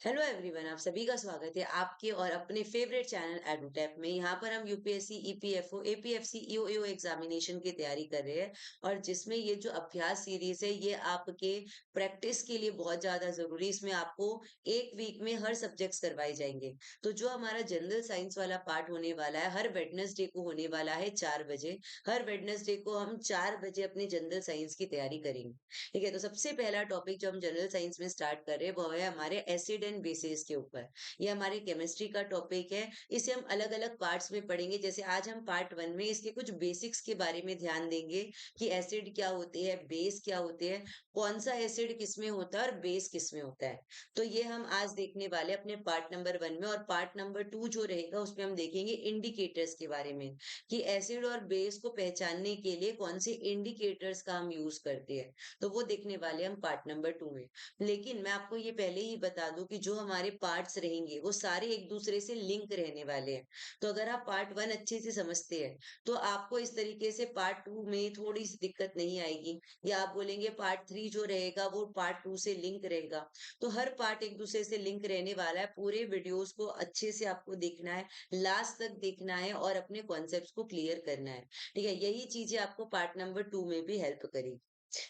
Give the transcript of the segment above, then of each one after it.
Hello everyone, आप सभी का स्वागत है आपके और अपने फेवरेट चैनल एडुटैप में। यहाँ पर हम यूपीएससी, ईपीएफओ, एपीएफसी, ईओएओ एग्जामिनेशन की तैयारी कर रहे हैं और जिसमें ये जो अभ्यास सीरीज है ये आपके प्रैक्टिस के लिए बहुत ज्यादा जरूरी है। इसमें आपको एक वीक में हर सब्जेक्ट्स करवाए जाएंगे। तो जो हमारा जनरल साइंस वाला पार्ट होने वाला है हर वेडनेसडे को होने वाला है 4 बजे। हर वेडनेसडे को हम 4 बजे अपनी जनरल साइंस की तैयारी करेंगे। ठीक है, तो सबसे पहला टॉपिक जो हम जनरल साइंस में स्टार्ट कर रहे हैं वो है हमारे एसिड एंड बेसिस के ऊपर। ये हमारी केमिस्ट्री का टॉपिक है। इसे हम अलग अलग पार्ट्स में पढ़ेंगे। जैसे आज हम पार्ट 1 में इसके कुछ बेसिक्स के बारे में ध्यान देंगे कि एसिड क्या होते हैं, बेस क्या होते हैं, कौन सा एसिड किसमें होता है और बेस किसमें होता है। तो ये हम आज देखने वाले हैं अपने पार्ट नंबर 1 में। और पार्ट नंबर 2 जो रहेगा उसमें हम देखेंगे इंडिकेटर्स के बारे में कि एसिड और बेस को पहचानने के लिए कौन से इंडिकेटर्स का हम यूज करते हैं। तो वो देखने वाले हम पार्ट नंबर 2 में। लेकिन मैं आपको ये पहले ही बता दूं कि जो हमारे पार्ट्स रहेंगे वो सारे एक दूसरे से लिंक रहने वाले हैं। तो अगर आप पार्ट 1 अच्छे से समझते हैं तो आपको इस तरीके से पार्ट 2 में थोड़ी सी दिक्कत नहीं आएगी। या आप बोलेंगे पार्ट 3 जो रहेगा वो पार्ट 2 से लिंक रहेगा। तो हर पार्ट एक दूसरे से लिंक रहने वाला है। पूरे वीडियोस को अच्छे से आपको देखना है, लास्ट तक देखना है और अपने कॉन्सेप्ट्स को क्लियर करना है। ठीक है, यही चीजें आपको पार्ट नंबर 2 में भी हेल्प करेगी।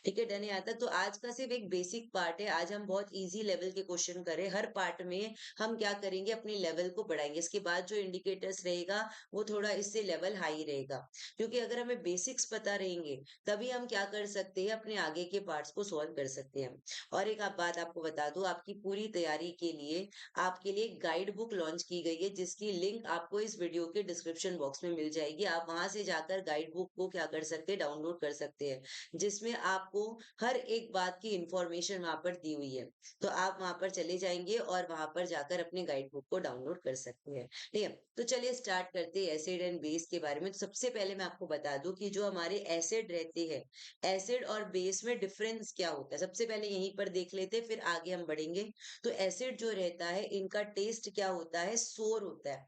ठीक है, डन है यहाँ तक। तो आज का सिर्फ एक बेसिक पार्ट है। आज हम बहुत इजी लेवल के क्वेश्चन करें। हर पार्ट में हम क्या करेंगे, अपने लेवल को बढ़ाएंगे। इसके बाद जो इंडिकेटर्स रहेगा वो थोड़ा इससे लेवल हाई रहेगा। क्योंकि अगर हमें बेसिक्स पता रहेंगे तभी हम क्या कर सकते हैं, अपने आगे के पार्ट्स को सॉल्व कर सकते हैं। और एक आप बात आपको बता दूं, आपकी पूरी तैयारी के लिए आपके लिए गाइड बुक लॉन्च की गई है जिसकी लिंक आपको इस वीडियो के डिस्क्रिप्शन बॉक्स में मिल जाएगी। आप वहां से जाकर गाइड बुक को क्या कर सकते हैं, डाउनलोड कर सकते हैं। जिसमें आपको हर एक बात की इंफॉर्मेशन वहां पर दी हुई है। तो आप वहां पर चले जाएंगे और वहां पर जाकर अपने गाइड बुक को डाउनलोड कर सकते हैं। ठीक है, तो चलिए स्टार्ट करते हैं एसिड एंड बेस के बारे में। तो सबसे पहले मैं आपको बता दूं कि जो हमारे एसिड रहते हैं, एसिड और बेस में डिफरेंस क्या होता है। सबसे पहले यहीं पर देख लेते हैं, फिर आगे हम बढ़ेंगे। तो एसिड जो रहता है इनका टेस्ट क्या होता है, सोर होता है।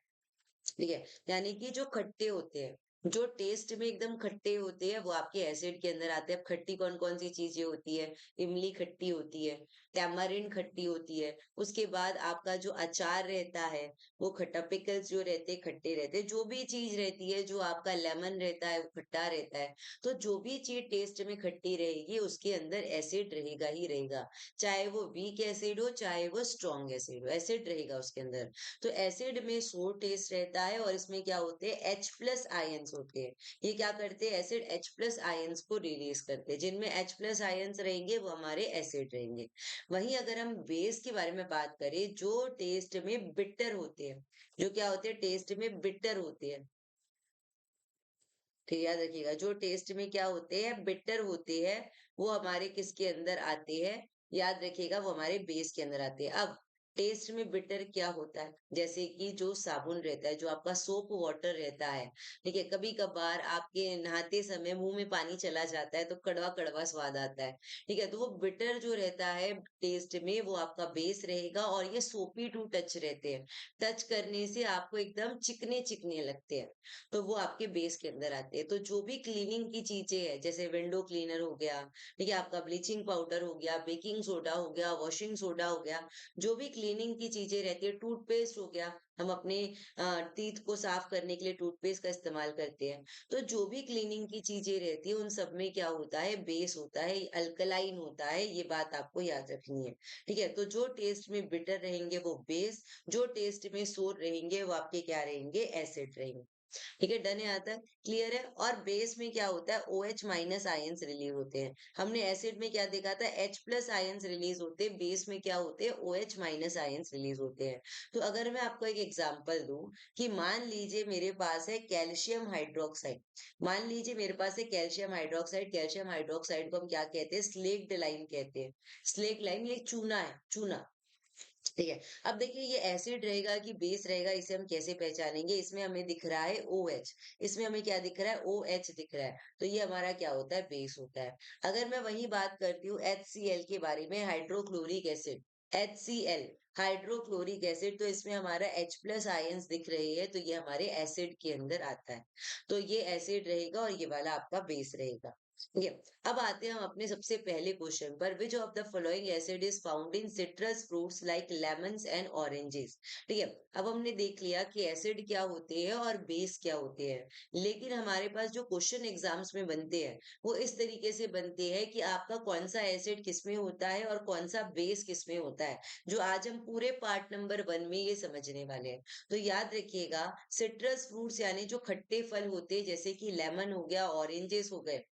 ठीक है, यानी कि जो खट्टे होते हैं, जो टेस्ट में एकदम खट्टे होते हैं वो आपके एसिड के अंदर आते हैं। अब खट्टी कौन कौन सी चीजें होती है, इमली खट्टी होती है, टैमरिंड खट्टी होती है। उसके बाद आपका जो अचार रहता है वो खट्टा, पिकल्स जो रहते हैं खट्टे रहते हैं। जो भी चीज रहती है, जो आपका लेमन रहता है वो खट्टा रहता है। तो जो भी चीज टेस्ट में खट्टी रहेगी उसके अंदर एसिड रहेगा ही रहेगा। चाहे वो वीक एसिड हो चाहे वो स्ट्रॉन्ग एसिड हो, एसिड रहेगा उसके अंदर। तो एसिड में सोर टेस्ट रहता है और इसमें क्या होते हैं, H प्लस आयंस होते हैं। ये क्या करते हैं, एसिड H प्लस आयंस को रिलीज करते हैं। जिनमें H प्लस आयंस रहेंगे वो हमारे एसिड रहेंगे। वहीं अगर हम बेस के बारे में बात करें, जो टेस्ट में बिटर होते हैं, जो क्या होते हैं, टेस्ट में बिटर होते हैं। ठीक है, याद रखिएगा, जो टेस्ट में क्या होते हैं, बिटर होते हैं, वो हमारे किसके अंदर आते हैं, याद रखिएगा, वो हमारे बेस के अंदर आते हैं। अब टेस्ट में बिटर क्या होता है, जैसे कि जो साबुन रहता है, जो आपका सोप वाटर रहता है। ठीक है, कभी कभार आपके नहाते समय मुंह में पानी चला जाता है तो कड़वा कड़वा स्वाद आता है। ठीक है, तो वो बिटर जो रहता है टेस्ट में वो आपका बेस रहेगा। और ये सोपी टू टच रहते हैं, टच करने से आपको एकदम चिकने चिकने लगते हैं। तो वो आपके बेस के अंदर आते हैं। तो जो भी क्लीनिंग की चीजें है, जैसे विंडो क्लीनर हो गया, ठीक है, आपका ब्लीचिंग पाउडर हो गया, बेकिंग सोडा हो गया, वॉशिंग सोडा हो गया, जो भी क्लीनिंग की चीजें रहती है, टूथपेस्ट हो गया, हम अपने टीथ को साफ करने के लिए टूथपेस्ट का इस्तेमाल करते हैं। तो जो भी क्लीनिंग की चीजें रहती है उन सब में क्या होता है, बेस होता है, अल्कलाइन होता है। ये बात आपको याद रखनी है। ठीक है, तो जो टेस्ट में बिटर रहेंगे वो बेस, जो टेस्ट में सोर रहेंगे वो आपके क्या रहेंगे, एसिड रहेंगे। ठीक है, डन है यहाँ तक, क्लियर है। और बेस में क्या होता है, OH माइनस आयंस रिलीज होते हैं। हमने एसिड में क्या देखा था, H प्लस आयंस रिलीज होते हैं। बेस में क्या होते हैं, OH माइनस आयंस रिलीज होते हैं। तो अगर मैं आपको एक एग्जांपल दूं कि मान लीजिए मेरे पास है कैल्शियम हाइड्रोक्साइड। मान लीजिए मेरे पास है कैल्शियम हाइड्रोक्साइड। कैल्शियम हाइड्रोक्साइड को हम क्या कहते हैं, स्लेक्ड लाइन कहते हैं। स्लेक्ड लाइन ये चूना है, चूना। ठीक है, अब देखिए ये एसिड रहेगा कि बेस रहेगा, इसे हम कैसे पहचानेंगे। इसमें हमें दिख रहा है OH, इसमें हमें क्या दिख रहा है, OH दिख रहा है। तो ये हमारा क्या होता है, बेस होता है। अगर मैं वही बात करती हूँ HCl के बारे में, hydrochloric acid, HCl, hydrochloric acid, तो इसमें हमारा H प्लस आयंस दिख रही है, तो ये हमारे एसिड के अंदर आता है। तो ये एसिड रहेगा और ये वाला आपका बेस रहेगा। ठीक है। अब आते हैं हम अपने सबसे पहले क्वेश्चन पर, विच of the following acid is found in citrus fruits like lemons and oranges. ठीक है। अब हमने देख लिया कि एसिड क्या होते हैं और बेस क्या होते हैं, लेकिन हमारे पास जो क्वेश्चन एग्जाम्स में बनते हैं वो इस तरीके से बनते हैं कि आपका कौन सा एसिड किस में होता है और कौन सा बेस किस में होता है, जो आज हम पूरे पार्ट नंबर 1 में ये समझने वाले हैं। तो याद रखिएगा, सिट्रस फ्रूट्स यानी जो खट्टे फल होते हैं, जैसे कि लेमन हो गया, ऑरेंजेस हो गए,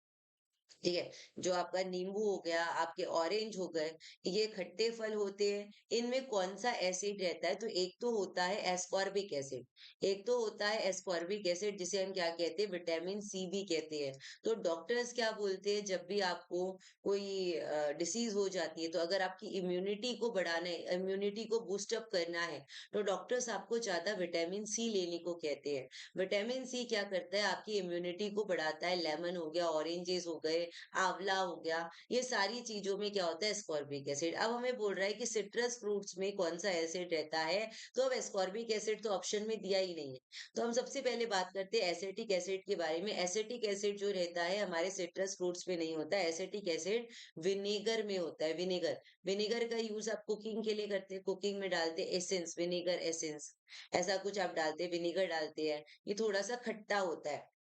ठीक है, जो आपका नींबू हो गया, आपके ऑरेंज हो गए, ये खट्टे फल होते हैं। इनमें कौन सा एसिड रहता है? तो एक तो होता है एस्कॉर्बिक एसिड, एक तो होता है एस्कॉर्बिक एसिड, जिसे हम क्या कहते हैं, विटामिन सी भी कहते हैं। तो डॉक्टर्स क्या बोलते हैं, जब भी आपको कोई डिसीज हो जाती है, तो अगर आपकी इम्यूनिटी को बढ़ाना है, इम्यूनिटी को बूस्ट अप करना है, तो डॉक्टर्स आपको ज्यादा विटामिन सी लेने को कहते हैं। विटामिन सी क्या करता है, आपकी इम्यूनिटी को बढ़ाता है। लेमन हो गया, ऑरेंजेस हो गए, आंवला हो गया, ये सारी चीजों में क्या होता है, एस्कॉर्बिक एसिड। अब हमें बोल रहा है कि सिट्रस फ्रूट्स में कौन सा एसिड रहता है, तो अब एस्कॉर्बिक एसिड तो ऑप्शन में दिया ही नहीं है। तो हम सबसे पहले बात करते हैं एसिटिक एसिड के बारे में। एसिटिक एसिड जो रहता है हमारे सिट्रस फ्रूट्स में नहीं होता है। एसिटिक एसिड विनेगर में होता है। विनेगर, विनेगर का यूज आप कुकिंग के लिए करते हैं, कुकिंग में डालते हैं एसेंस, विनेगर एसेंस, ऐसा कुछ आप डालते हैं, विनेगर डालते हैं, ये थोड़ा सा खट्टा होता है।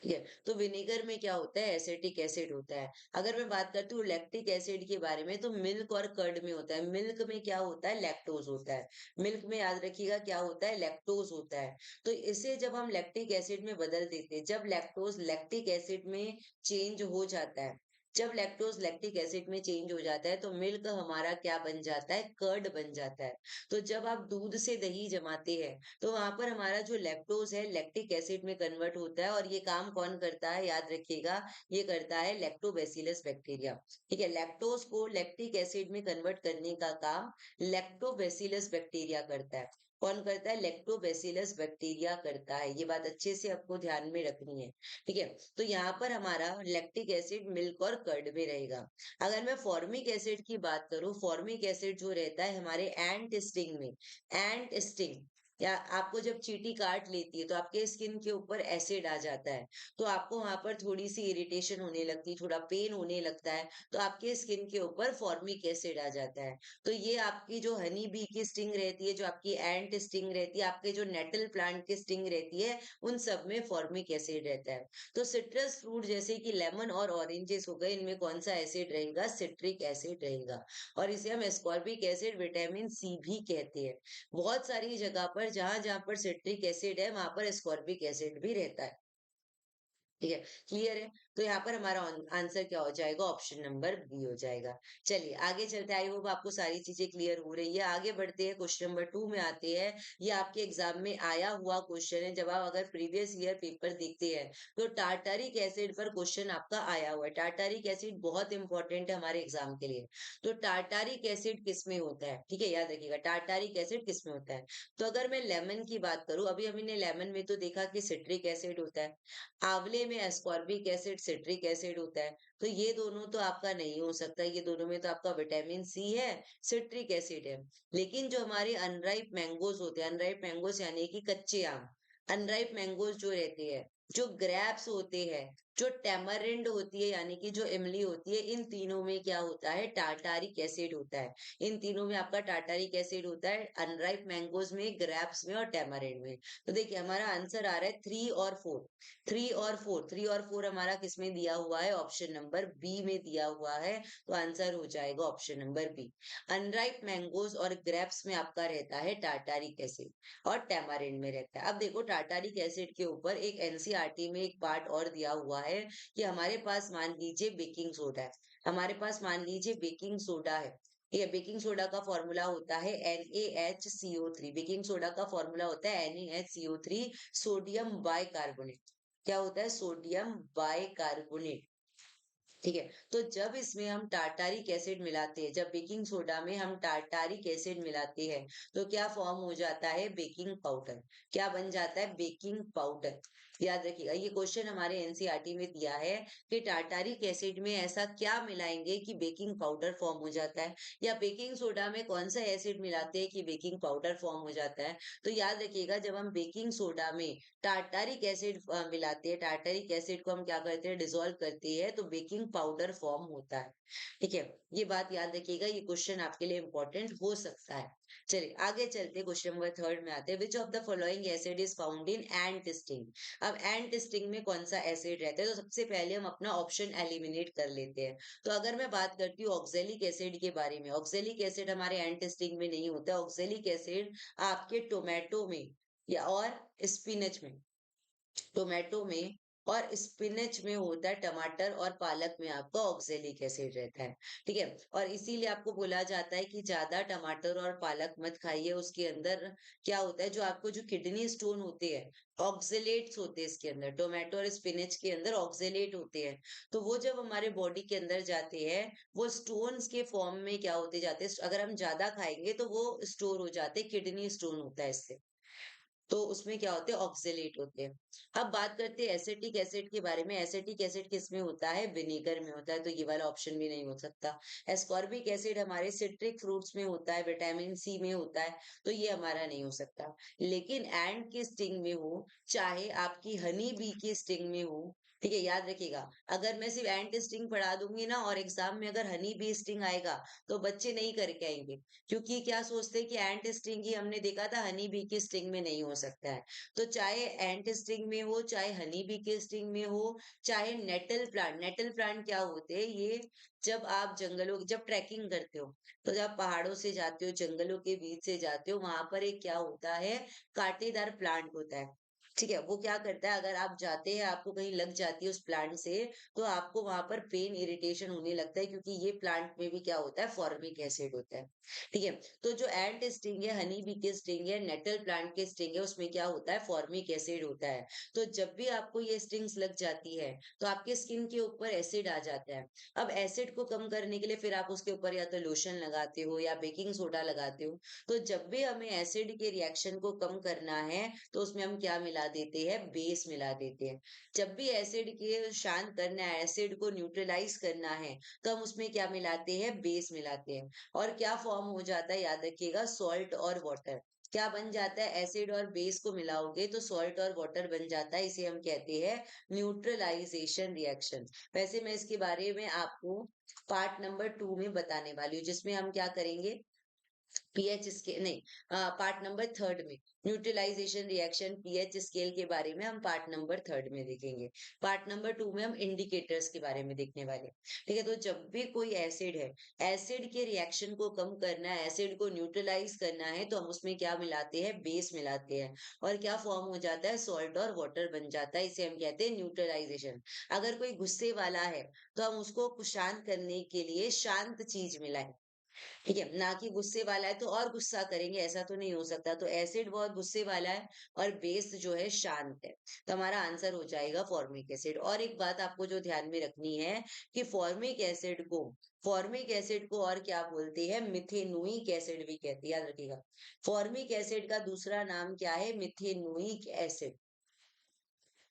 ठीक है। तो विनेगर में क्या होता है, एसिटिक एसिड होता है। अगर मैं बात करती हूँ लैक्टिक एसिड के बारे में, तो मिल्क और कर्ड में होता है। मिल्क में क्या होता है, लैक्टोज होता है। मिल्क में याद रखिएगा क्या होता है, लैक्टोज होता है। तो इसे जब हम लैक्टिक एसिड में बदल देते हैं, जब लैक्टोज लैक्टिक एसिड में चेंज हो जाता है, जब लैक्टोज लैक्टिक एसिड में चेंज हो जाता है, तो मिल्क हमारा क्या बन जाता है, कर्ड बन जाता है। तो जब आप दूध से दही जमाते हैं, तो वहां पर हमारा जो लैक्टोज है लैक्टिक एसिड में कन्वर्ट होता है, और ये काम कौन करता है, याद रखिएगा, ये करता है लैक्टोबैसिलस बैक्टीरिया। ठीक है, लैक्टोज को लैक्टिक एसिड में कन्वर्ट करने का काम लैक्टोबैसिलस बैक्टीरिया करता है। कौन करता है, लैक्टोबैसिलस बैक्टीरिया करता है। ये बात अच्छे से आपको ध्यान में रखनी है। ठीक है। तो यहाँ पर हमारा लैक्टिक एसिड मिल्क और कर्ड में रहेगा। अगर मैं फॉर्मिक एसिड की बात करूं, फॉर्मिक एसिड जो रहता है हमारे एंट स्टिंग में, एंट स्टिंग, या आपको जब चींटी काट लेती है तो आपके स्किन के ऊपर एसिड आ जाता है, तो आपको वहां पर थोड़ी सी इरिटेशन होने लगती है, थोड़ा पेन होने लगता है, तो आपके स्किन के ऊपर फॉर्मिक एसिड आ जाता है। तो ये आपकी जो हनी बी की स्टिंग रहती है, जो आपकी एंट स्टिंग रहती है, आपके जो नेटल प्लांट की स्टिंग रहती है, उन सब में फॉर्मिक एसिड रहता है। तो सिट्रस फ्रूट जैसे कि लेमन और ऑरेंजेस हो गए, इनमें कौन सा एसिड रहेगा, सिट्रिक एसिड रहेगा। और इसे हम एस्कॉर्बिक एसिड, विटामिन सी भी कहते हैं। बहुत सारी जगह पर जहां जहां पर सिट्रिक एसिड है, वहां पर एस्कॉर्बिक एसिड भी रहता है। ठीक है, क्लियर है। तो यहाँ पर हमारा आंसर क्या हो जाएगा, ऑप्शन नंबर बी हो जाएगा। चलिए आगे चलते हैं, आई होप आपको सारी चीजें क्लियर हो रही है। आगे बढ़ते हैं, क्वेश्चन नंबर 2 में आते हैं। ये आपके एग्जाम में आया हुआ क्वेश्चन है। जब आप अगर प्रीवियस ईयर पेपर देखते हैं, तो टार्टारिक एसिड पर क्वेश्चन आपका आया हुआ है। टार्टारिक एसिड बहुत इंपॉर्टेंट है हमारे एग्जाम के लिए। तो टार्टारिक एसिड किस में होता है, ठीक है, याद रखिएगा, टार्टारिक एसिड किस में होता है। तो अगर मैं लेमन की बात करूं, अभी हमने लेमन में तो देखा कि सिट्रिक एसिड होता है, आंवले में एस्कॉर्बिक एसिड, सिट्रिक एसिड होता है। तो ये दोनों तो आपका नहीं हो सकता, ये दोनों में तो आपका विटामिन सी है, सिट्रिक एसिड है। लेकिन जो हमारे अनराइप मैंगोज होते हैं, अनराइप मैंगोज यानी कि कच्चे आम, अनराइप मैंगोज जो रहते हैं, जो ग्रेप्स होते हैं, जो टैमरिंड होती है यानी कि जो इमली होती है, इन तीनों में क्या होता है, टार्टारिक एसिड होता है। इन तीनों में आपका टार्टारिक एसिड होता है, अनराइप मैंगोज में, ग्रेप्स में और टैमरिंड में। तो देखिए हमारा आंसर आ रहा है 3 और 4। 3 और 4, 3 और 4 हमारा किसमें दिया हुआ है, ऑप्शन नंबर बी में दिया हुआ है। तो आंसर हो जाएगा option number B. Unripe mangoes और ग्रेप्स में आपका रहता है टार्टारिक एसिड, और टैमारिंड में रहता है। अब देखो टार्टारिक एसिड के ऊपर एक एनसीईआरटी में एक पार्ट और दिया हुआ है कि हमारे पास मान लीजिए बेकिंग सोडा है, हमारे पास मान लीजिए बेकिंग सोडा है। ठीक है, बेकिंग सोडा का फॉर्मूला होता है NaHCO3। बेकिंग सोडा का फॉर्मूला होता है NaHCO3, सोडियम बाइकार्बोनेट। क्या होता है, सोडियम बाइकार्बोनेट। ठीक है। तो जब इसमें हम टार्टारिक एसिड मिलाते हैं, जब बेकिंग सोडा में हम टार्टारिक एसिड मिलाते हैं, तो क्या फॉर्म हो जाता है, बेकिंग पाउडर। क्या बन जाता है, बेकिंग पाउडर। याद रखिएगा ये क्वेश्चन हमारे एनसीईआरटी में दिया है कि टार्टारिक एसिड में ऐसा क्या मिलाएंगे कि बेकिंग पाउडर फॉर्म हो जाता है, या बेकिंग सोडा में कौन सा एसिड मिलाते हैं कि बेकिंग पाउडर फॉर्म हो जाता है। तो याद रखिएगा जब हम बेकिंग सोडा में टार्टारिक एसिड मिलाते हैं, टार्टारिक एसिड को हम क्या करते हैं, डिसॉल्व करते हैं, तो बेकिंग पाउडर फॉर्म होता है। ठीक है, ये बात याद रखिएगा, ये क्वेश्चन आपके लिए इंपॉर्टेंट हो सकता है। चलिए आगे चलते, क्वेश्चन नंबर थर्ड में आते हैं, which of the following acid is found in ant sting. अब एंट स्टिंग में कौन सा एसिड रहता है, तो सबसे पहले हम अपना ऑप्शन एलिमिनेट कर लेते हैं। तो अगर मैं बात करती हूँ ऑक्जेलिक एसिड के बारे में, ऑक्जेलिक एसिड हमारे एंट स्टिंग में नहीं होता है। ऑक्जेलिक एसिड आपके टोमेटो में या और स्पिनच में, टोमेटो में और स्पिनच में होता है, टमाटर और पालक में आपका ऑक्जेलिक एसिड रहता है। ठीक है, और इसीलिए आपको बोला जाता है कि ज्यादा टमाटर और पालक मत खाइए, उसके अंदर क्या होता है, जो आपको जो किडनी स्टोन होते हैं, ऑक्जेलेट्स होते हैं इसके अंदर, टोमेटो और स्पिनच के अंदर ऑक्जेलेट होते हैं। तो वो जब हमारे बॉडी के अंदर जाते हैं, वो स्टोन्स के फॉर्म में क्या होते जाते हैं, अगर हम ज्यादा खाएंगे तो वो स्टोर हो जाते हैं, किडनी स्टोन होता है इससे। तो उसमें क्या होते हैं, ऑक्जेलेट होते हैं। अब बात करते हैं एसिटिक एसिड के बारे में। एसिटिक एसिड किसमें होता है, विनेगर में होता है, तो ये वाला ऑप्शन भी नहीं हो सकता। एस्कॉर्बिक एसिड हमारे सिट्रिक फ्रूट्स में होता है, विटामिन सी में होता है, तो ये हमारा नहीं हो सकता। लेकिन एंड की स्टिंग में हो, चाहे आपकी हनी बी की स्टिंग में हो, ठीक है, याद रखिएगा, अगर मैं सिर्फ एंट स्टिंग पढ़ा दूंगी ना और एग्जाम में अगर हनी बी स्टिंग आएगा तो बच्चे नहीं करके आएंगे, क्योंकि क्या सोचते हैं कि एंट स्टिंग ही हमने देखा था, हनी बी की स्टिंग में नहीं हो सकता है। तो चाहे एंट स्टिंग में हो, चाहे हनी बी की स्टिंग में हो, चाहे नेटल प्लांट, नेटल प्लांट क्या होते हैं ये, जब आप जंगलों, जब ट्रैकिंग करते हो, तो जब पहाड़ों से जाते हो, जंगलों के बीच से जाते हो, वहां पर एक क्या होता है, कांटेदार प्लांट होता है। ठीक है, वो क्या करता है, अगर आप जाते हैं, आपको कहीं लग जाती है उस प्लांट से, तो आपको वहां पर पेन इरिटेशन होने लगता है, क्योंकि ये प्लांट में भी क्या होता है, फॉर्मिक एसिड होता है। ठीक है, तो जो एंट स्टिंग है, हनी बी की स्टिंग है, नेटल प्लांट की स्टिंग है, उसमें क्या होता है, फॉर्मिक एसिड होता है। तो जब भी आपको ये स्टिंग्स लग जाती है, तो आपके स्किन के ऊपर एसिड आ जाता है। अब एसिड को कम करने के लिए फिर आप उसके ऊपर या तो लोशन लगाते हो या बेकिंग सोडा लगाते हो। तो जब भी हमें एसिड के रिएक्शन को कम करना है, तो उसमें हम क्या मिला देते हैं, बेस मिला देते हैं। जब भी एसिड के शांत करना है, एसिड को न्यूट्रलाइज करना है, तो हम उसमें क्या मिलाते हैं, बेस मिलाते हैं। और क्या फॉर्म हो जाता है, याद रखिएगा, सॉल्ट और वाटर। क्या बन जाता है, एसिड और बेस को मिलाओगे तो सॉल्ट और वाटर बन जाता है, इसे हम कहते हैं न्यूट्रलाइजेशन रिएक्शन। वैसे मैं इसके बारे में आपको पार्ट नंबर 2 में बताने वाली हूँ, जिसमें हम क्या करेंगे, पीएच स्केल नहीं, पार्ट नंबर थर्ड में न्यूट्रलाइजेशन रिएक्शन पीएच स्केल के बारे में हम पार्ट नंबर थर्ड में देखेंगे। पार्ट नंबर 2 में हम इंडिकेटर्स के बारे में देखने वाले हैं। ठीक है, तो जब भी कोई एसिड है, एसिड के रिएक्शन को कम करना है, एसिड को न्यूट्रलाइज करना है, तो हम उसमें क्या मिलाते हैं, बेस मिलाते हैं। और क्या फॉर्म हो जाता है, सॉल्ट और वाटर बन जाता है, इसे हम कहते हैं न्यूट्रलाइजेशन। अगर कोई गुस्से वाला है, तो हम उसको शांत करने के लिए शांत चीज मिलाएं। ठीक है, ना कि गुस्से वाला है तो और गुस्सा करेंगे, ऐसा तो नहीं हो सकता। तो एसिड बहुत गुस्से वाला है और बेस जो है शांत है, तो हमारा आंसर हो जाएगा फॉर्मिक एसिड। और एक बात आपको जो ध्यान में रखनी है कि फॉर्मिक एसिड को और क्या बोलते हैं, मिथेनोइक एसिड भी कहते हैं, याद रखिएगा। फॉर्मिक एसिड का दूसरा नाम क्या है, मिथेनोइक एसिड।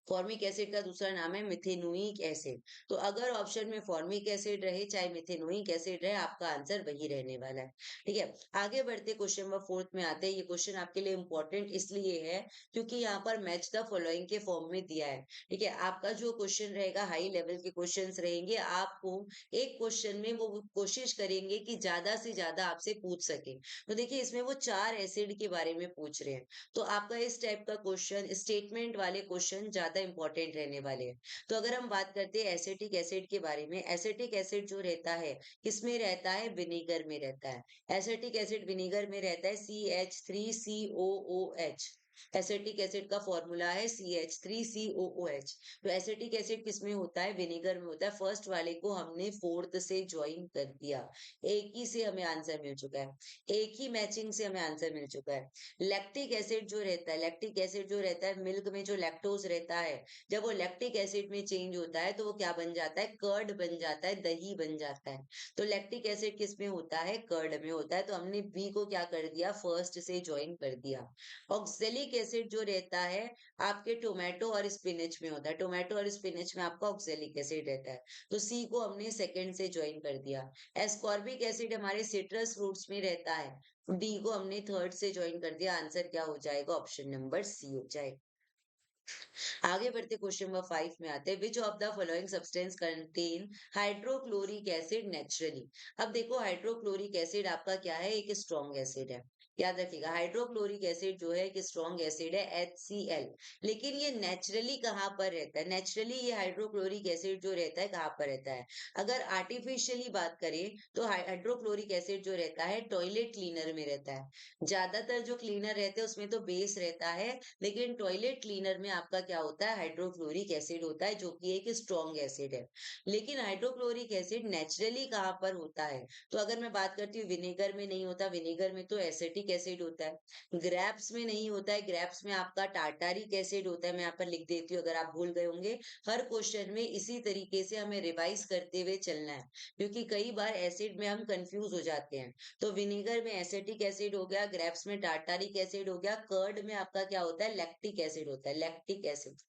फॉर्मिक एसिड का दूसरा नाम है मिथेनोइक एसिड। तो अगर ऑप्शन में फॉर्मिक एसिड रहे चाहे मिथेनोइक एसिड रहे, आपका आंसर वही रहने वाला है। ठीक है, आगे बढ़ते क्वेश्चन नंबर फोर्थ में आते हैं। ये क्वेश्चन आपके लिए इंपॉर्टेंट इसलिए है क्योंकि यहाँ पर मैच द फॉलोइंग के फॉर्म में दिया है। ठीक है, आपका जो क्वेश्चन रहेगा, हाई लेवल के क्वेश्चन रहेंगे, आपको एक क्वेश्चन में वो कोशिश करेंगे कि ज्यादा से ज्यादा आपसे पूछ सके। तो देखिए इसमें वो 4 एसिड के बारे में पूछ रहे हैं, तो आपका इस टाइप का क्वेश्चन, स्टेटमेंट वाले क्वेश्चन ज्यादा इंपॉर्टेंट रहने वाले हैं। तो अगर हम बात करते हैं एसिटिक एसिड के बारे में, एसिटिक एसिड जो रहता है किसमें रहता है, विनेगर में रहता है। एसिटिक एसिड विनेगर में रहता है, CH3COOH। एसिटिक एसिड का फॉर्मूला है CH3COOH। तो एसिटिक एसिड किसमें होता है, विनेगर में होता है। फर्स्ट वाले को हमने फोर्थ से ज्वाइन कर दिया, एक ही से हमें आंसर मिल चुका है, एक ही मैचिंग से हमें आंसर मिल चुका है। लैक्टिक एसिड जो रहता है, लैक्टिक एसिड जो रहता है, मिल्क में जो लैक्टोज रहता है, जब वो लैक्टिक एसिड में चेंज होता है तो वो क्या बन जाता है, कर्ड बन जाता है, दही बन जाता है। तो लैक्टिक एसिड किस में होता है, कर्ड में होता है। तो हमने बी को क्या कर दिया, फर्स्ट से ज्वाइन कर दिया। ऑक्जेलिक ऑक्जेलिक एसिड जो रहता है आपके टोमेटो और स्पिनच में होता है, टोमेटो और स्पिनच में आपका ऑक्जेलिक एसिड रहता है। तो सी को हमने सेकंड से ज्वाइन कर दिया। एस्कॉर्बिक एसिड हमारे सिट्रस फ्रूट्स में रहता है, डी को हमने थर्ड से ज्वाइन कर दिया। आंसर क्या हो जाएगा? ऑप्शन नंबर सी हो जाएगा। आगे बढ़ते क्वेश्चन नंबर 5 में आते हैं, which of the following substance contain hydrochloric acid naturally. अब देखो हाइड्रोक्लोरिक एसिड आपका क्या है? एक स्ट्रॉन्ग एसिड है। याद रखिएगा हाइड्रोक्लोरिक एसिड जो है एक स्ट्रॉन्ग एसिड है HCl। लेकिन ये नेचुरली कहाँ पर रहता है? नेचुरली ये हाइड्रोक्लोरिक एसिड जो रहता है कहाँ पर रहता है? अगर आर्टिफिशियली बात करें तो हाइड्रोक्लोरिक एसिड जो रहता है टॉयलेट क्लीनर में रहता है। ज्यादातर जो क्लीनर रहते हैं उसमें तो बेस रहता है, लेकिन टॉयलेट क्लीनर में आपका क्या होता है? हाइड्रोक्लोरिक एसिड होता है, जो कि एक स्ट्रॉन्ग एसिड है। लेकिन हाइड्रोक्लोरिक एसिड नेचुरली कहाँ पर होता है? तो अगर मैं बात करती हूँ विनेगर में नहीं होता, विनेगर में तो एसिटिक एसिड होता है। ग्रेप्स में नहीं होता है, ग्रेप्स में आपका टार्टारिक एसिड होता है। मैं यहाँ पर लिख देती हूँ अगर आप भूल गए होंगे। हर क्वेश्चन में इसी तरीके से हमें रिवाइज करते हुए चलना है, क्योंकि कई बार एसिड में हम कंफ्यूज हो जाते हैं। तो विनेगर में एसिटिक एसिड हो गया, ग्रेप्स में टार्टारिक एसिड हो गया, कर्ड में आपका क्या होता है? लैक्टिक एसिड होता है, लैक्टिक एसिड।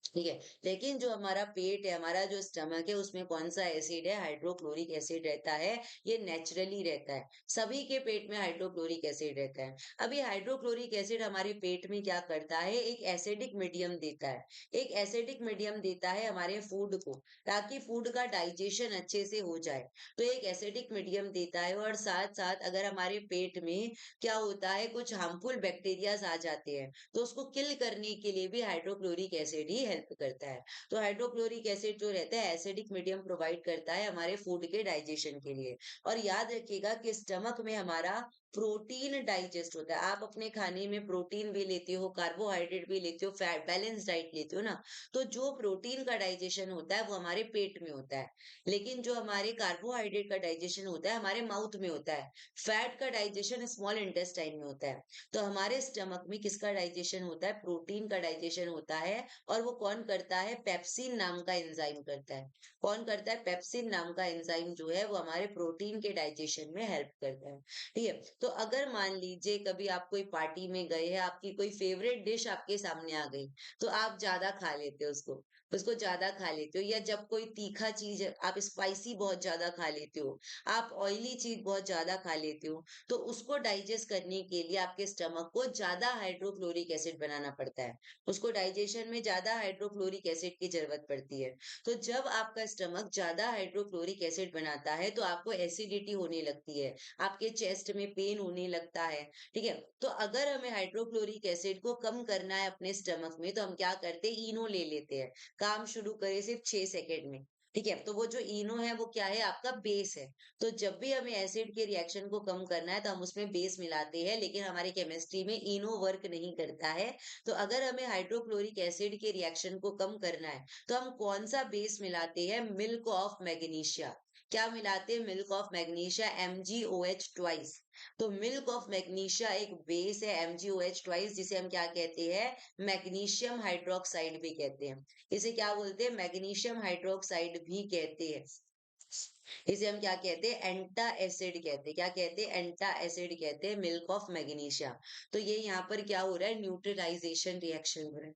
ठीक है। लेकिन जो हमारा पेट है, हमारा जो स्टमक है, उसमें कौन सा एसिड है? हाइड्रोक्लोरिक एसिड रहता है। ये नेचुरली रहता है, सभी के पेट में हाइड्रोक्लोरिक एसिड रहता है। अब ये हाइड्रोक्लोरिक एसिड हमारे पेट में क्या करता है? एक एसिडिक मीडियम देता है। एक एसिडिक मीडियम देता है हमारे फूड को, ताकि फूड का डाइजेशन अच्छे से हो जाए। तो एक एसिडिक मीडियम देता है, और साथ साथ अगर हमारे पेट में क्या होता है, कुछ हार्मफुल बैक्टीरियाज आ जाते हैं, तो उसको किल करने के लिए भी हाइड्रोक्लोरिक एसिड ही हेल्प करता है। तो हाइड्रोक्लोरिक एसिड जो रहता है एसिडिक मीडियम प्रोवाइड करता है हमारे फूड के डाइजेशन के लिए। और याद रखिएगा कि स्टमक में हमारा प्रोटीन डाइजेस्ट होता है। आप अपने खाने में प्रोटीन भी लेते हो, कार्बोहाइड्रेट भी लेते हो, फैट बैलेंस डाइट लेते हो ना, तो जो प्रोटीन का डाइजेशन होता है वो हमारे पेट में होता है। लेकिन जो हमारे कार्बोहाइड्रेट का डाइजेशन होता है हमारे माउथ में होता है। फैट का डाइजेशन स्मॉल इंटेस्टाइन में होता है। तो हमारे स्टमक में किसका डाइजेशन होता है? प्रोटीन का डाइजेशन होता है। और वो कौन करता है? पेप्सिन नाम का एंजाइम करता है। कौन करता है? पेप्सिन नाम का एंजाइम जो है वो हमारे प्रोटीन के डाइजेशन में हेल्प करता है। ठीक है। तो अगर मान लीजिए कभी आप कोई पार्टी में गए हैं, आपकी कोई फेवरेट डिश आपके सामने आ गई, तो आप ज्यादा खा लेते हो उसको, उसको ज्यादा खा लेते हो। या जब कोई तीखा चीज आप स्पाइसी बहुत ज्यादा खा लेते हो, आप ऑयली चीज बहुत ज्यादा खा लेते हो, तो उसको डाइजेस्ट करने के लिए आपके स्टमक को ज्यादा हाइड्रोक्लोरिक एसिड बनाना पड़ता है। उसको डाइजेशन में ज्यादा हाइड्रोक्लोरिक एसिड की जरूरत पड़ती है। तो जब आपका स्टमक ज्यादा हाइड्रोक्लोरिक एसिड बनाता है तो आपको एसिडिटी होने लगती है, आपके चेस्ट में पेन होने लगता है। ठीक है। तो अगर हमें हाइड्रोक्लोरिक एसिड को कम करना है अपने स्टमक में, तो हम क्या करते हैं? इनो ले लेते हैं। काम शुरू करें सिर्फ 6 सेकेंड में। ठीक है। तो वो जो इनो है वो क्या है? आपका बेस है। तो जब भी हमें एसिड के रिएक्शन को कम करना है तो हम उसमें बेस मिलाते हैं, लेकिन हमारी केमिस्ट्री में इनो वर्क नहीं करता है। तो अगर हमें हाइड्रोक्लोरिक एसिड के रिएक्शन को कम करना है तो हम कौन सा बेस मिलाते हैं? Milk of magnesia. क्या मिलाते हैं? Milk of magnesia, MgOH twice. तो मिल्क ऑफ मैग्नीशिया एक बेस है MgOH ट्वाइस, जिसे हम क्या कहते हैं? मैग्नीशियम हाइड्रोक्साइड भी कहते हैं। इसे क्या बोलते हैं? मैग्नीशियम हाइड्रोक्साइड भी कहते हैं। इसे हम क्या कहते हैं? एंटा एसिड कहते हैं। क्या कहते हैं? एंटा एसिड कहते हैं मिल्क ऑफ मैग्नीशिया। तो ये यहाँ पर क्या हो रहा है? न्यूट्रलाइजेशन रिएक्शन हो रहा है।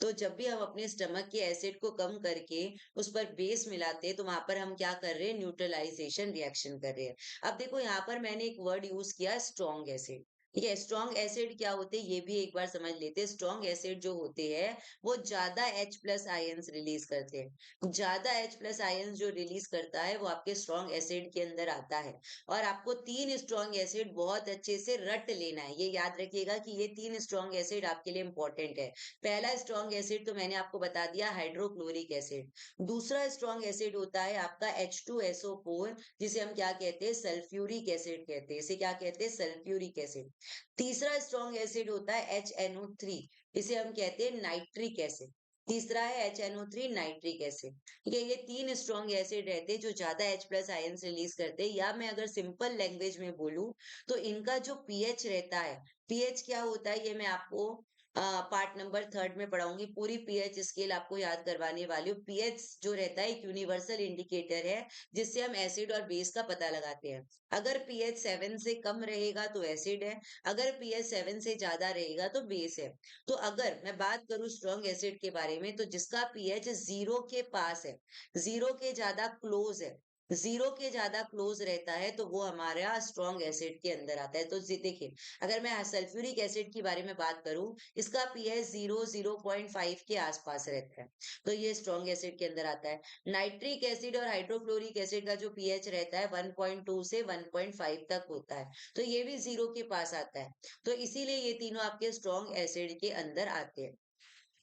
तो जब भी हम अपने स्टमक के एसिड को कम करके उस पर बेस मिलाते हैं, तो वहां पर हम क्या कर रहे हैं? न्यूट्रलाइजेशन रिएक्शन कर रहे हैं। अब देखो यहाँ पर मैंने एक वर्ड यूज किया, स्ट्रॉन्ग एसिड। ठीक है। स्ट्रॉन्ग एसिड क्या होते हैं ये भी एक बार समझ लेते हैं। स्ट्रॉन्ग एसिड जो होते हैं वो ज्यादा H+ आयंस रिलीज करते हैं। ज्यादा H+ आयंस जो रिलीज करता है वो आपके स्ट्रॉन्ग एसिड के अंदर आता है। और आपको 3 स्ट्रॉन्ग एसिड बहुत अच्छे से रट लेना है। ये याद रखिएगा कि ये 3 स्ट्रॉन्ग एसिड आपके लिए इंपॉर्टेंट है। पहला स्ट्रॉन्ग एसिड तो मैंने आपको बता दिया, हाइड्रोक्लोरिक एसिड। दूसरा स्ट्रॉन्ग एसिड होता है आपका H2SO4, जिसे हम क्या कहते हैं? सल्फ्यूरिक एसिड कहते हैं। इसे क्या कहते हैं? Sulphuric acid. तीसरा स्ट्रॉन्ग एसिड होता है HNO3, इसे हम कहते हैं नाइट्रिक एसिड। तीसरा है HNO3 नाइट्रिक एसिड। ठीक है। ये 3 स्ट्रॉन्ग एसिड रहते हैं जो ज्यादा H+ आयंस रिलीज करते हैं। या मैं अगर सिंपल लैंग्वेज में बोलूं तो इनका जो पीएच रहता है, पीएच क्या होता है ये मैं आपको पार्ट नंबर 3 में पढ़ाऊँगी, पूरी पीएच स्केल आपको याद करवाने वाली हूँ। पीएच जो रहता है एक यूनिवर्सल इंडिकेटर है, जिससे हम एसिड और बेस का पता लगाते हैं। अगर पीएच 7 से कम रहेगा तो एसिड है, अगर पीएच 7 से ज़्यादा रहेगा तो बेस है। तो अगर मैं बात करूँ स्ट्रॉन्ग एसिड के बारे में, तो जिसका पीएच 0 के पास है, 0 के ज़्यादा क्लोज़ है, 0 के ज़्यादा क्लोज़ रहता है, तो वो हमारा स्ट्रॉन्ग एसिड के अंदर आता है। तो देखिए, अगर मैं सल्फ्यूरिक एसिड के बारे में बात करूँ, इसका पीएच 0.5 के आसपास रहता है, तो ये स्ट्रॉन्ग एसिड के अंदर आता है। नाइट्रिक एसिड और हाइड्रोक्लोरिक एसिड का जो पीएच रहता है 1.2 से 1.5 तक होता है, तो ये भी 0 के पास आता है। तो इसीलिए ये तीनों आपके स्ट्रॉन्ग एसिड के अंदर आते हैं।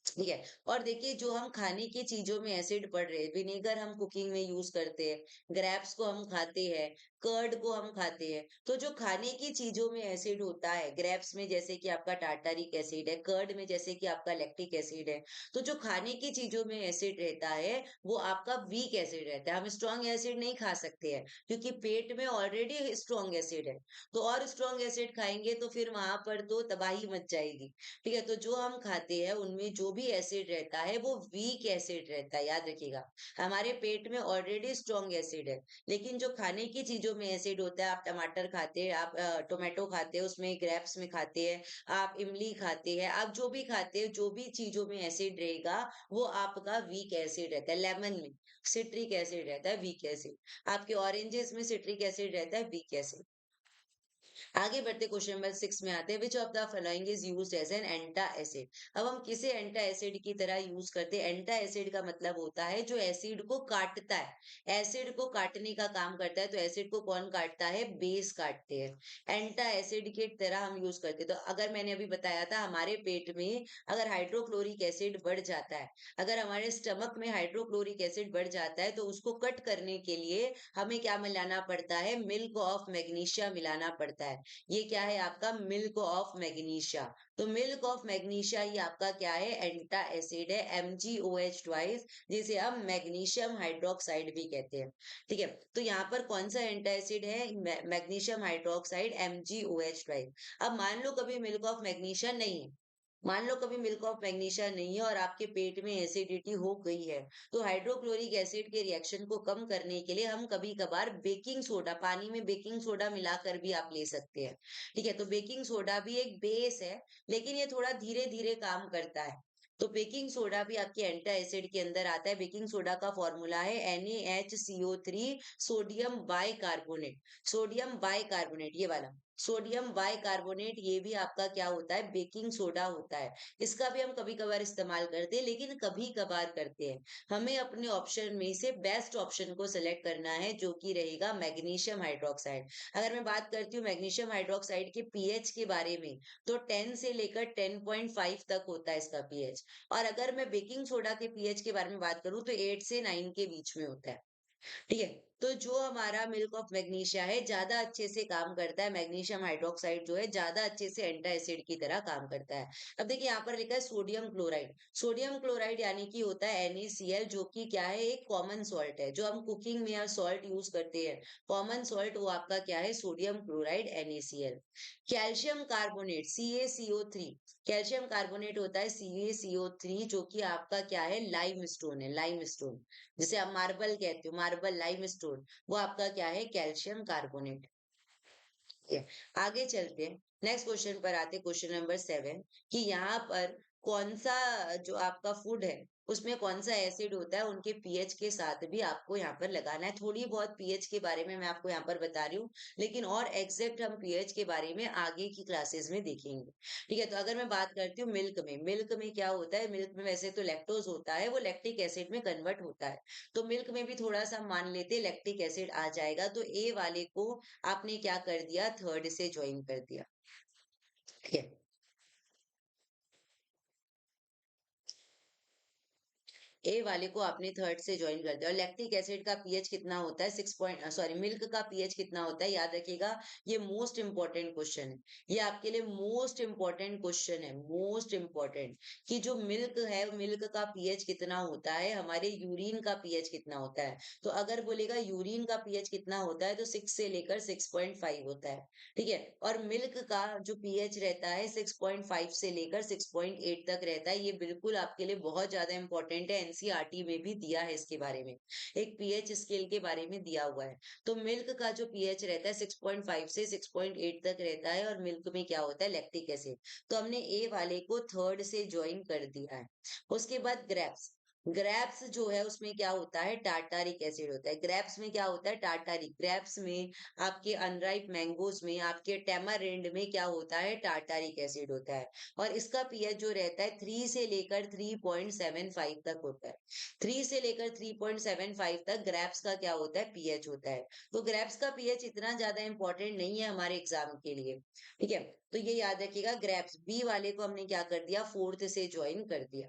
ठीक है। और देखिए, जो हम खाने की चीजों में एसिड पड़ रहे हैं, विनेगर हम कुकिंग में यूज करते हैं, ग्रेप्स को हम खाते हैं, कर्ड को हम खाते हैं, तो जो खाने की चीजों में एसिड होता है, ग्रेप्स में जैसे कि आपका टार्टारिक एसिड है, कर्ड में जैसे कि आपका लैक्टिक एसिड है, तो जो खाने की चीजों में एसिड रहता है वो आपका वीक एसिड रहता है। हम स्ट्रॉन्ग एसिड नहीं खा सकते हैं, क्योंकि पेट में ऑलरेडी स्ट्रॉन्ग एसिड है, तो और स्ट्रॉन्ग एसिड खाएंगे तो फिर वहां पर तो तबाही मच जाएगी। ठीक है, तो जो हम खाते हैं उनमें जो भी एसिड रहता है वो वीक एसिड रहता है, याद रखिएगा। हमारे पेट में ऑलरेडी स्ट्रॉन्ग एसिड है, लेकिन जो खाने की चीजों में एसिड होता है, आप टमाटर खाते हैं, आप टोमेटो खाते हैं, उसमें ग्रेप्स में खाते हैं, आप इमली खाते हैं, आप जो भी खाते हैं, जो भी चीजों में एसिड रहेगा वो आपका वीक एसिड रहता है। लेमन में सिट्रिक एसिड रहता है, वीक एसिड। आपके ऑरेंजेस में सिट्रिक एसिड रहता है, वीक एसिड। आगे बढ़ते क्वेश्चन नंबर 6 में आते हैं, which of the following is used as an antacid. अब हम किसे एंटा एसिड की तरह यूज करते हैं? एंटा एसिड का मतलब होता है जो एसिड को काटता है, एसिड को काटने का काम करता है। तो एसिड को कौन काटता है? बेस काटते हैं। एंटा एसिड की तरह हम यूज करते हैं। तो अगर मैंने अभी बताया था, हमारे पेट में अगर हाइड्रोक्लोरिक एसिड बढ़ जाता है, अगर हमारे स्टमक में हाइड्रोक्लोरिक एसिड बढ़ जाता है, तो उसको कट करने के लिए हमें क्या मिलाना पड़ता है? मिल्क ऑफ मैग्नीशिया मिलाना पड़ता है। ये क्या है? आपका मिल्क ऑफ मैग्नीशिया। तो मिल्क ऑफ मैग्नीशिया ये आपका क्या है? एंटा एसिड है, MgOH ट्वाइस, जिसे हम मैग्नीशियम हाइड्रोक्साइड भी कहते हैं। ठीक है, तो यहाँ पर कौन सा एंटा एसिड है? Magnesium hydroxide, MgOH twice. अब मान लो कभी मिल्क ऑफ मैग्नीशिया नहीं है, मान लो कभी मिल्क ऑफ मैग्नीशिया नहीं है और आपके पेट में एसिडिटी हो गई है, तो हाइड्रोक्लोरिक एसिड के रिएक्शन को कम करने के लिए हम कभी कभार बेकिंग सोडा, पानी में बेकिंग सोडा मिलाकर भी आप ले सकते हैं। ठीक है, तो बेकिंग सोडा भी एक बेस है, लेकिन ये थोड़ा धीरे धीरे काम करता है। तो बेकिंग सोडा भी आपके एंटा एसिड के अंदर आता है। बेकिंग सोडा का फॉर्मूला है NaHCO3 sodium by carbonate. Sodium by carbonate ये वाला सोडियम बाई कार्बोनेट, ये भी आपका क्या होता है? बेकिंग सोडा होता है। इसका भी हम कभी कभार इस्तेमाल करते हैं, लेकिन कभी कभार करते हैं। हमें अपने ऑप्शन में से बेस्ट ऑप्शन को सिलेक्ट करना है, जो कि रहेगा मैग्नीशियम हाइड्रोक्साइड। अगर मैं बात करती हूँ मैग्नीशियम हाइड्रोक्साइड के पीएच के बारे में, तो 10 से लेकर 10.5 तक होता है इसका पीएच। और अगर मैं बेकिंग सोडा के पीएच के बारे में बात करूँ तो 8 से 9 के बीच में होता है। ठीक है, तो जो हमारा मिल्क ऑफ मैग्नीशिया है ज्यादा अच्छे से काम करता है, मैग्नीशियम हाइड्रोक्साइड जो है ज्यादा अच्छे से एंटा एसिड की तरह काम करता है। अब देखिए, यहाँ पर लिखा है सोडियम क्लोराइड। सोडियम क्लोराइड यानी कि होता है NaCl, जो कि क्या है? एक कॉमन सॉल्ट है, जो हम कुकिंग में या सॉल्ट यूज करते हैं, कॉमन सॉल्ट, वो आपका क्या है? Sodium chloride, NaCl। Calcium carbonate CaCO3, calcium carbonate होता है CaCO3, जो कि आपका क्या है? लाइम स्टोन है, लाइम स्टोन, जिसे आप मार्बल कहते हो, मार्बल लाइमस्टोन, वो आपका क्या है? Calcium carbonate. ठीक है, आगे चलते हैं। नेक्स्ट क्वेश्चन पर आते हैं, क्वेश्चन नंबर 7, कि यहाँ पर कौन सा जो आपका फूड है उसमें कौन सा एसिड होता है, उनके पीएच के साथ भी आपको यहाँ पर लगाना है। थोड़ी बहुत पीएच के बारे में मैं आपको यहाँ पर बता रही हूँ, लेकिन और एग्जैक्ट हम पीएच के बारे में आगे की क्लासेस में देखेंगे। ठीक है, तो अगर मैं बात करती हूँ मिल्क में, मिल्क में क्या होता है? मिल्क में वैसे तो लैक्टोज होता है, वो लैक्टिक एसिड में कन्वर्ट होता है। तो मिल्क में भी थोड़ा सा मान लेते लैक्टिक एसिड आ जाएगा, तो ए वाले को आपने क्या कर दिया? थर्ड से ज्वाइन कर दिया। ठीक है, ए वाले को आपने थर्ड से ज्वाइन कर दिया और लैक्टिक एसिड का पीएच कितना होता है 6 पॉइंट सॉरी मिल्क का पीएच कितना होता है याद रखिएगा। ये मोस्ट इंपॉर्टेंट क्वेश्चन है। ये आपके लिए मोस्ट इंपॉर्टेंट क्वेश्चन है, मोस्ट इंपॉर्टेंट, कि जो मिल्क है मिल्क का पीएच कितना होता है, हमारे यूरिन का पीएच कितना होता है। तो अगर बोलेगा यूरिन का पीएच कितना होता है तो 6 से लेकर 6.5 होता है। ठीक है। और मिल्क का जो पीएच रहता है 6.5 से लेकर 6.8 तक रहता है। ये बिल्कुल आपके लिए बहुत ज्यादा इंपॉर्टेंट है, एनसीईआरटी में भी दिया है इसके बारे में, एक पीएच स्केल के बारे में दिया हुआ है। तो मिल्क का जो पीएच रहता है 6.5 से 6.8 तक रहता है और मिल्क में क्या होता है लैक्टिक एसिड। तो हमने ए वाले को थर्ड से ज्वाइन कर दिया है। उसके बाद ग्रेप्स, ग्रेप्स जो है उसमें क्या होता है टार्टारिक एसिड होता है। ग्रेप्स में क्या होता है टार्टारिक, ग्रेप्स में आपके अनराइप मैंगोज में आपके टेमारिंड में क्या होता है टार्टारिक एसिड होता है। और इसका पीएच जो रहता है 3 से लेकर 3.75 तक होता है। 3 से लेकर 3.75 तक ग्रेप्स का क्या होता है पीएच होता है। तो ग्रेप्स का पीएच इतना ज्यादा इंपॉर्टेंट नहीं है हमारे एग्जाम के लिए। ठीक है। तो ये याद रखिएगा, ग्रेप्स बी वाले को हमने क्या कर दिया फोर्थ से ज्वाइन कर दिया।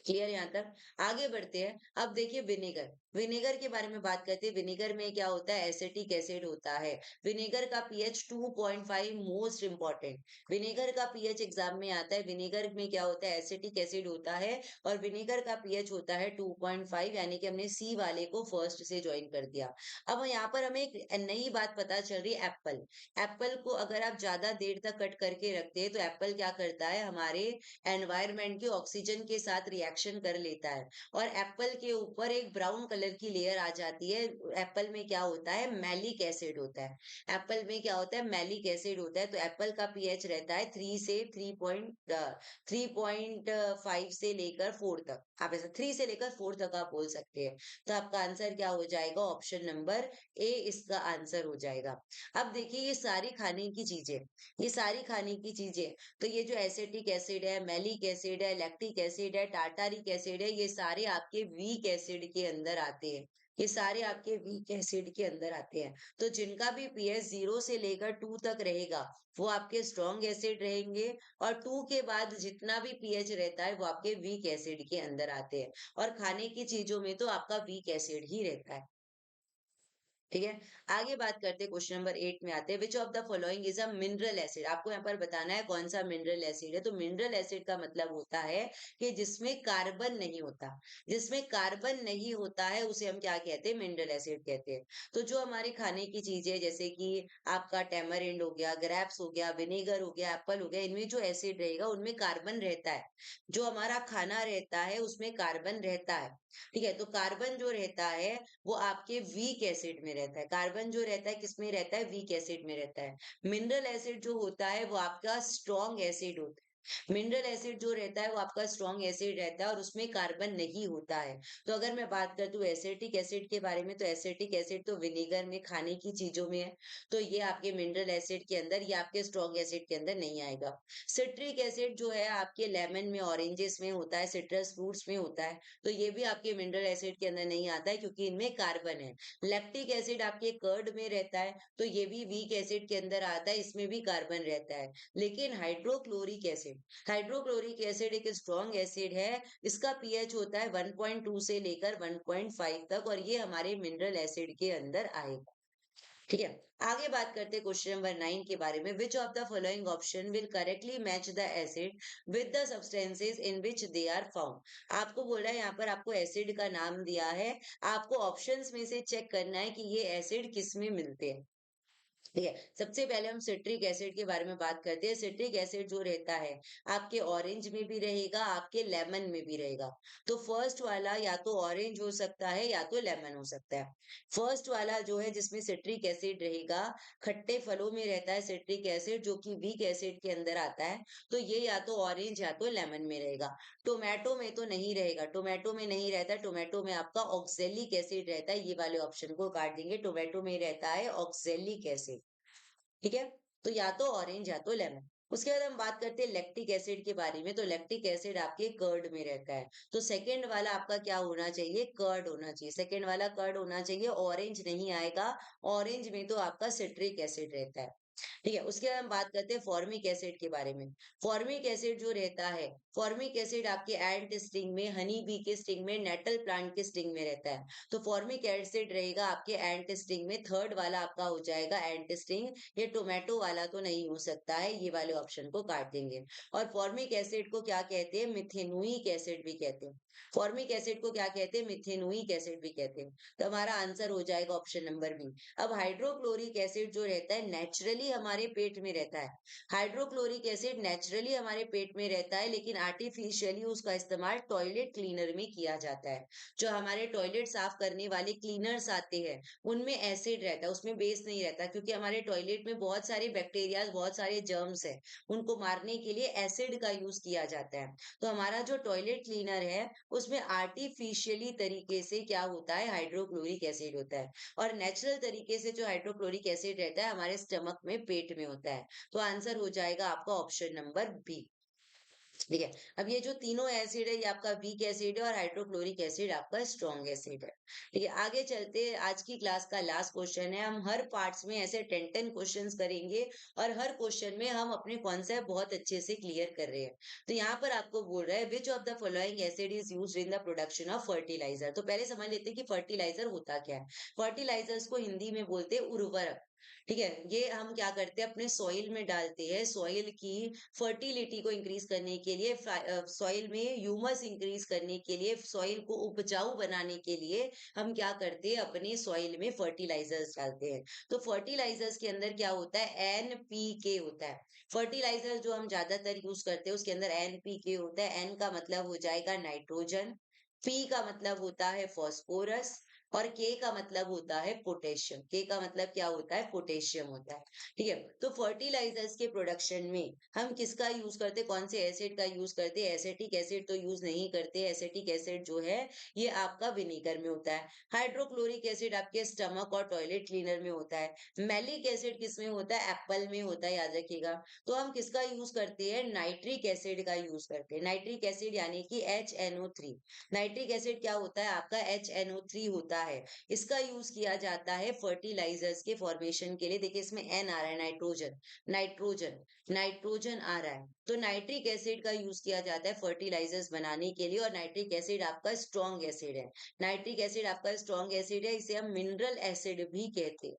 क्लियर यहाँ तक। आगे बढ़ते हैं। अब देखिए विनेगर, विनेगर के बारे में बात करते हैं। विनेगर में क्या होता है एसिटिक एसिड होता है। विनेगर का पीएच 2.5 मोस्ट इंपॉर्टेंट। विनेगर का पीएच एग्जाम में आता है। विनेगर में क्या होता है एसिटिक एसिड होता है और विनेगर का पीएच होता है 2.5, यानी कि हमने सी वाले को फर्स्ट से ज्वाइन कर दिया। अब यहाँ पर हमें एक नई बात पता चल रही है, एप्पल। एप्पल को अगर आप ज्यादा देर तक कट करके रखते हैं तो एप्पल क्या करता है हमारे एनवायरनमेंट के ऑक्सीजन के साथ रिएक्शन कर लेता है और एप्पल के ऊपर एक ब्राउन कलर की लेयर आ जाती है। एप्पल में क्या होता है मैलिक एसिड होता है। एप्पल में क्या होता है मैलिक एसिड होता है। तो एप्पल का पीएच रहता है 3 से 3.5 से लेकर 4 तक। आप ऐसा 3 से लेकर 4 तक आप बोल सकते हैं। तो आपका आंसर क्या हो जाएगा ऑप्शन नंबर ए इसका आंसर हो जाएगा। अब देखिए ये सारी खाने की चीजें, ये सारी खाने की चीजें, तो ये जो एसिटिक एसिड है मैलिक एसिड है लैक्टिक एसिड है टार्टारिक एसिड है, ये सारे आपके वीक एसिड के अंदर आते हैं। ये सारे आपके वीक एसिड के अंदर आते हैं। तो जिनका भी पीएच 0 से लेकर 2 तक रहेगा वो आपके स्ट्रॉन्ग एसिड रहेंगे और 2 के बाद जितना भी पीएच रहता है वो आपके वीक एसिड के अंदर आते हैं। और खाने की चीजों में तो आपका वीक एसिड ही रहता है। ठीक है। आगे बात करते हैं, क्वेश्चन नंबर 8 में आते हैं। Which of the following is a mineral acid. आपको यहाँ पर बताना है कौन सा मिनरल एसिड है। तो मिनरल एसिड का मतलब होता है कि जिसमें कार्बन नहीं होता। जिसमें कार्बन नहीं होता है उसे हम क्या कहते हैं मिनरल एसिड कहते हैं। तो जो हमारे खाने की चीजें जैसे कि आपका टेमरिंड हो गया, ग्रेप्स हो गया, विनेगर हो गया, एप्पल हो गया, इनमें जो एसिड रहेगा उनमें कार्बन रहता है। जो हमारा खाना रहता है उसमें कार्बन रहता है। ठीक है। तो कार्बन जो रहता है वो आपके वीक एसिड में रहता है। कार्बन जो रहता है किसमें रहता है वीक एसिड में रहता है। मिनरल एसिड जो होता है वो आपका स्ट्रॉन्ग एसिड होता है। मिनरल एसिड जो रहता है वो आपका स्ट्रॉन्ग एसिड रहता है और उसमें कार्बन नहीं होता है। तो अगर मैं बात करती हूँ एसिटिक एसिड के बारे में, तो एसिटिक एसिड तो विनेगर में खाने की चीजों में है। तो ये आपके मिनरल एसिड के अंदर, ये आपके स्ट्रॉन्ग एसिड के अंदर नहीं आएगा। सिट्रिक एसिड जो है आपके लेमन में, ऑरेंजेस में होता है, सिट्रस फ्रूट्स में होता है। तो ये भी आपके मिनरल एसिड के अंदर नहीं आता है क्योंकि इनमें कार्बन है। लैक्टिक एसिड आपके कर्ड में रहता है तो ये भी वीक एसिड के अंदर आता है, इसमें भी कार्बन रहता है। लेकिन हाइड्रोक्लोरिक एसिड, हाइड्रोक्लोरिक एसिड एक स्ट्रॉन्ग एसिड है। इसका पीएच होता है 1.2 से लेकर 1.5 तक और ये हमारे मिनरल एसिड के अंदर आएगा। ठीक है। आगे बात करते हैं क्वेश्चन नंबर 9 के बारे में। Which of the following option will correctly match the acid with the substances in which they are found. आपको बोला है यहाँ पर आपको एसिड का नाम दिया है, आपको ऑप्शंस में से चेक करना है कि ये एसिड किस में मिलते हैं। ठीक है। सबसे पहले हम सिट्रिक एसिड के बारे में बात करते हैं। सिट्रिक एसिड जो रहता है आपके ऑरेंज में भी रहेगा, आपके लेमन में भी रहेगा। तो फर्स्ट वाला या तो ऑरेंज हो सकता है या तो लेमन हो सकता है। फर्स्ट वाला जो है जिसमें सिट्रिक एसिड रहेगा, खट्टे फलों में रहता है सिट्रिक एसिड जो कि वीक एसिड के अंदर आता है। तो ये या तो ऑरेंज या तो लेमन में रहेगा। टोमेटो में तो नहीं रहेगा, टोमेटो में नहीं रहता। टोमेटो में आपका ऑक्जेलिक एसिड रहता है। ये वाले ऑप्शन को काट देंगे, टोमेटो में रहता है ऑक्जेलिक एसिड। ठीक है। तो या तो ऑरेंज या तो लेमन। उसके बाद हम बात करते हैं लैक्टिक एसिड के बारे में। तो लैक्टिक एसिड आपके कर्ड में रहता है। तो सेकंड वाला आपका क्या होना चाहिए कर्ड होना चाहिए। सेकंड वाला कर्ड होना चाहिए, ऑरेंज नहीं आएगा। ऑरेंज में तो आपका सिट्रिक एसिड रहता है। ठीक है, उसके बाद हम बात करते हैं फॉर्मिक एसिड के बारे में। फॉर्मिक एसिड जो रहता है, फॉर्मिक एसिड आपके एंट स्टिंग में, हनी बी के स्टिंग में, नेटल प्लांट के स्टिंग में रहता है। तो फॉर्मिक एसिड रहेगा आपके एंट स्टिंग में, थर्ड वाला आपका हो जाएगा एंट स्टिंग। ये टोमेटो वाला तो नहीं हो सकता है, ये वाले ऑप्शन को काट देंगे। और फॉर्मिक एसिड को क्या कहते हैं? मिथेनोइक एसिड भी कहते हैं। फॉर्मिक एसिड को क्या कहते हैं? मिथेनोइक एसिड भी कहते हैं। तो हमारा आंसर हो जाएगा ऑप्शन नंबर बी। अब हाइड्रोक्लोरिक एसिड जो रहता है नेचुरली हमारे पेट में रहता है। हाइड्रोक्लोरिक एसिड नेचुरली हमारे पेट में रहता है, लेकिन आर्टिफिशियली उसका इस्तेमाल टॉयलेट क्लीनर में किया जाता है। जो हमारे टॉयलेट साफ करने वाले क्लीनर्स आते हैं, उनमें एसिड रहता है, उसमें बेस नहीं रहता, क्योंकि हमारे टॉयलेट में बहुत सारे बैक्टीरिया, बहुत सारे जर्म्स है, उनको मारने के लिए एसिड का यूज किया जाता है। तो हमारा जो टॉयलेट क्लीनर है, उसमें आर्टिफिशियली तरीके से क्या होता है? हाइड्रोक्लोरिक एसिड होता है। और नेचुरल तरीके से जो हाइड्रोक्लोरिक एसिड रहता है हमारे स्टमक में, पेट में होता है। तो आंसर हो जाएगा आपका ऑप्शन नंबर बी। ठीक है, अब ये जो तीनों एसिड है, ये आपका वीक एसिड है और हाइड्रोक्लोरिक एसिड आपका स्ट्रॉन्ग एसिड है। ठीक है, आगे चलते हैं। आज की क्लास का लास्ट क्वेश्चन है। हम हर पार्ट्स में ऐसे 10 क्वेश्चंस करेंगे और हर क्वेश्चन में हम अपने कॉन्सेप्ट बहुत अच्छे से क्लियर कर रहे हैं। तो यहाँ पर आपको बोल रहा है which of the following acid is used in the production of fertiliser. तो पहले समझ लेते हैं कि फर्टिलाइजर होता क्या है। फर्टिलाइजर्स को हिंदी में बोलते हैं उर्वरक। ठीक है, ये हम क्या करते हैं? अपने सॉइल में डालते हैं, सॉइल की फर्टिलिटी को इंक्रीज करने के लिए, सॉइल में ह्यूमस इंक्रीज करने के लिए, सॉइल को उपजाऊ बनाने के लिए हम क्या करते हैं? अपने सॉइल में फर्टिलाइजर्स डालते हैं। तो फर्टिलाइजर्स के अंदर क्या होता है? एनपीके होता है। फर्टिलाइजर जो हम ज्यादातर यूज करते हैं उसके अंदर एनपीके होता है। एन का मतलब हो जाएगा नाइट्रोजन, पी का मतलब होता है फॉस्फोरस, और के का मतलब होता है पोटेशियम। के का मतलब क्या होता है? पोटेशियम होता है। ठीक है, तो फर्टिलाइजर्स के प्रोडक्शन में हम किसका यूज करते हैं? कौन से एसिड का यूज करते हैं? एसिटिक एसिड तो यूज नहीं करते। एसिटिक एसिड जो है ये आपका विनेगर में होता है। हाइड्रोक्लोरिक एसिड आपके स्टमक और टॉयलेट क्लीनर में होता है। मैलिक एसिड किस में होता है? एप्पल में होता है, याद रखिएगा। तो हम किसका यूज करते हैं? नाइट्रिक एसिड का यूज करते हैं। नाइट्रिक एसिड यानी कि HNO3। नाइट्रिक एसिड क्या होता है? आपका HNO3 होता है। इसका यूज किया जाता है फर्टिलाइजर्स के फॉर्मेशन के लिए। देखिए इसमें एन आ रहा है, नाइट्रोजन, नाइट्रोजन, नाइट्रोजन आ रहा है। तो नाइट्रिक एसिड का यूज किया जाता है फर्टिलाइजर्स बनाने के लिए, और नाइट्रिक एसिड आपका स्ट्रॉन्ग एसिड है। नाइट्रिक एसिड आपका स्ट्रॉन्ग एसिड है, इसे हम मिनरल एसिड भी कहते हैं।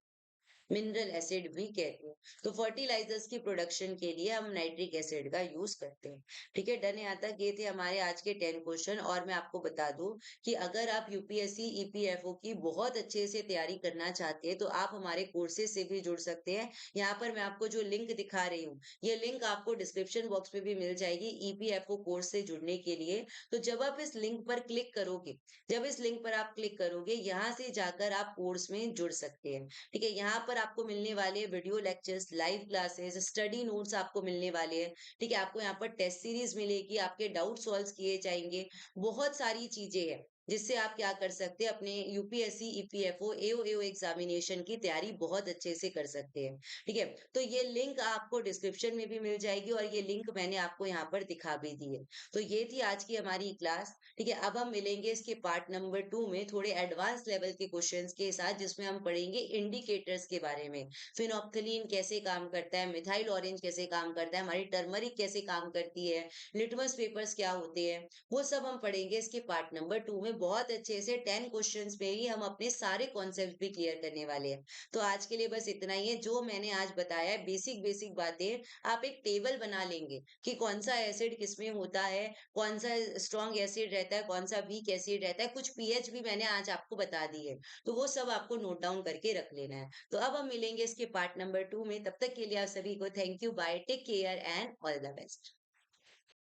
मिनरल एसिड भी कहते हैं। तो फर्टिलाइजर्स की प्रोडक्शन के लिए हम नाइट्रिक एसिड का यूज करते हैं। ठीक है, डन। यहाँ तक ये थे हमारे आज के 10 क्वेश्चन। और मैं आपको बता दूं कि अगर आप यूपीएससी ईपीएफओ की बहुत अच्छे से तैयारी करना चाहते हैं तो आप हमारे कोर्सेज से भी जुड़ सकते हैं। यहाँ पर मैं आपको जो लिंक दिखा रही हूँ, ये लिंक आपको डिस्क्रिप्शन बॉक्स में भी मिल जाएगी ईपीएफओ कोर्स से जुड़ने के लिए। तो जब आप इस लिंक पर क्लिक करोगे, जब इस लिंक पर आप क्लिक करोगे, यहाँ से जाकर आप कोर्स में जुड़ सकते हैं। ठीक है, यहाँ पर आपको मिलने वाले video lectures, live classes, study notes आपको मिलने वाले हैं। ठीक है, आपको यहाँ पर टेस्ट सीरीज मिलेगी, आपके डाउट सॉल्व किए जाएंगे, बहुत सारी चीजें हैं जिससे आप क्या कर सकते हैं? अपने यूपीएससी, ईपीएफओ, एओएओ एग्जामिनेशन की तैयारी बहुत अच्छे से कर सकते हैं। ठीक है, तो ये लिंक आपको डिस्क्रिप्शन में भी मिल जाएगी और ये लिंक मैंने आपको यहाँ पर दिखा भी दी है। तो ये थी आज की हमारी क्लास। ठीक है, अब हम मिलेंगे इसके पार्ट नंबर 2 में थोड़े एडवांस लेवल के क्वेश्चंस के साथ, जिसमें हम पढ़ेंगे इंडिकेटर्स के बारे में। फिनोप्थलीन कैसे काम करता है, मिथाइल ऑरेंज कैसे काम करता है, हमारी टर्मरिक कैसे काम करती है, लिटमस पेपर्स क्या होते हैं, वो सब हम पढ़ेंगे इसके पार्ट नंबर 2 में। बहुत अच्छे से 10 क्वेश्चंस में ही हम अपने सारे कॉन्सेप्ट भी क्लियर करने वाले हैं। तो आज के लिए बस इतना ही है। जो मैंने आज बताया है बेसिक बेसिक बातें, आप एक टेबल बना लेंगे कि कौन सा एसिड किसमें होता है, कौन सा स्ट्रॉन्ग एसिड रहता है, कौन सा वीक एसिड रहता है, कुछ पीएच भी मैंने आज आपको बता दी है। तो वो सब आपको नोट डाउन करके रख लेना है। तो अब हम मिलेंगे इसके पार्ट नंबर 2 में। तब तक के लिए आप सभी को thank you, bye, take care and all the best.